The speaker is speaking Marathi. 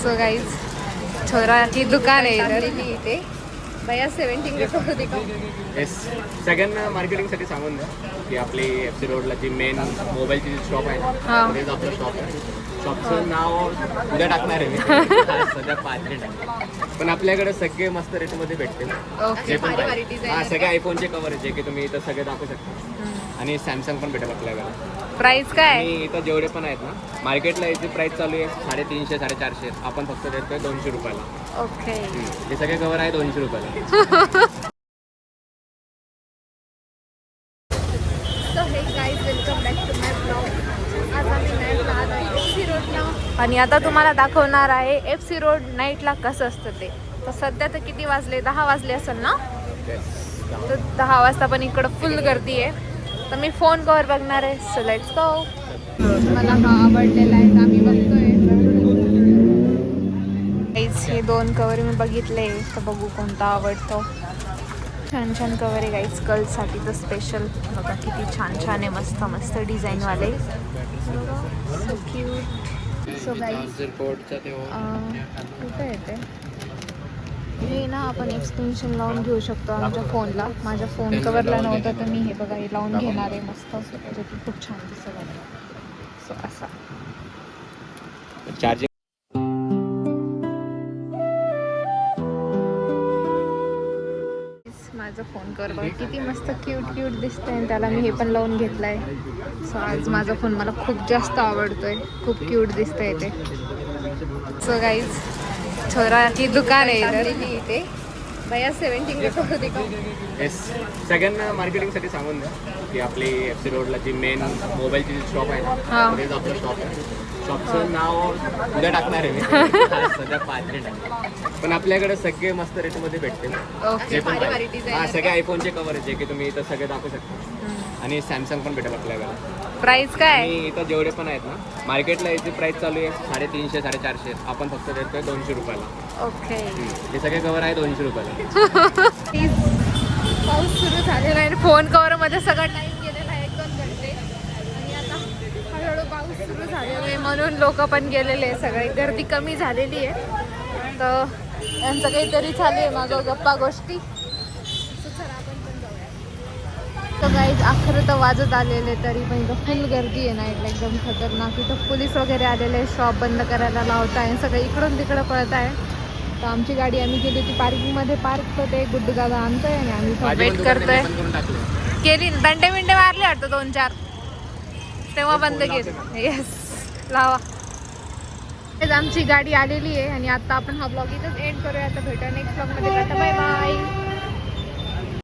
सो गाईज छोराची दुकान आहे इधर इथे भैया 17 रुपये होती का? येस, सगळ्यांना मार्केटिंगसाठी सांगून द्या की आपली FC रोडला जी मेन मोबाईलची शॉप आहे हां. तेच आपलं शॉप आहे. शॉपचं नाव उद्या टाकणार आहे मी सध्या 5 मिनिट पण आपल्याकडे सगळे मस्त रेटमध्ये भेटतील. ओके. जे पण हां, सगळे आयफोनचे कवर आहे जे की तुम्ही इथं सगळे दाखवू शकता. आणि सॅमसंग पण भेटेल आपल्याकडे. प्राइस काय? आणि इथं जेवढे पण आहेत ना, मार्केटला याची प्राइस चालू आहे 350 450. आपण फक्त देतोय 200 रुपयाला. ओके. हे सगळे कवर आहे 200 रुपयाला. So hey guys welcome back to my blog. आज आम्ही नाईटला आलो आहे FC रोडला आणि आता तुम्हाला दाखवणार आहे FC रोड नाईटला कसं असतं ते. तर सध्या तर किती वाजले? 10 वाजले असेल ना? तर 10 वाजता पण इकडं फुल गर्दी आहे. तर मी फोन कवर बघणार आहे. So let's go. मला हा आवडलेला आहे तर आम्ही बघतोय. हे 2 कवर मी बघितले तर बघू कोणता आवडतो. छान छान कवर आहे गाईज गर्ल्ससाठी तर स्पेशल. बघा किती छान छान आहे, मस्त मस्त डिझाईनवाले. So cute. सो गाईज कुठे येते हे ना, आपण एक्सटेन्शन लावून घेऊ शकतो आमच्या फोनला. माझ्या फोन कवरला नव्हतं तर मी हे बघा हे लावून घेणार आहे मस्त. जे की खूप छान दिसत आहे. सो असा चार्जिंग माझं फोन कवर बघा किती मस्त क्यूट क्यूट दिसतंय आणि त्याला मी हे पण लावून घेतलंय. सो आज माझा फोन मला खूप जास्त आवडतोय, खूप क्यूट दिसतंय ते. सो गाईज छोराची दुकान आहे इधर इथे भैया 17 रुपये होती का? येस, सगळ्यांना मार्केटिंगसाठी सांगून द्या की आपली FC रोडला जी मेन मोबाईलची शॉप आहे हां. तेच आपलं शॉप आहे. शॉपचं नाव उद्या टाकणार आहे मी सध्या 5 मिनिट पण आपल्याकडे सगळे मस्त रेटमध्ये भेटतील. ओके. जे पण हां, सगळे आयफोनचे कवर आहे जे की तुम्ही इथं सगळे दाखवू शकता. आणि सॅमसंग पण भेटेल आपल्याकडे. प्राइस काय? आणि इथं जेवढे पण आहेत ना, मार्केटला याची प्राइस चालू आहे 350 450. आपण फक्त देतोय 200 रुपयाला. ओके. हे सगळे कवर आहे 200 रुपयाला. पाऊस सुरू झालेला आहे. फोन कवरमध्ये सगळा टाईम गेलेला आहे 1-2 घंटे आणि आता हळूहळू पाऊस सुरू झालेला आहे म्हणून लोक पण गेलेले आहे. सगळे गर्दी कमी झालेली आहे. तर यांचं काहीतरी चालू आहे मागं गप्पा गोष्टी. तर गाईज अखेर तर वाजत आलेले तरी पण इथं फुल गर्दी आहे नाईटला, एकदम खतरनाक. इथं पोलीस वगैरे आलेले आहे, शॉप बंद करायला लावत आहे, सगळं इकडून तिकडं पळत आहे. तर आमची गाडी आम्ही केली होती पार्किंगमध्ये पार्क, तर ते गुड्डू दादा आणतोय आणि आम्ही वेट करतोय. केली दंडे मिंडे मारले वाटतं 2-4 तेव्हा बंद केलं. येस लावा. आमची गाडी आलेली आहे आणि आता आपण हा ब्लॉग इथंच एंड करूया. आता भेटूया नेक्स्ट ब्लॉगमध्ये. Bye bye.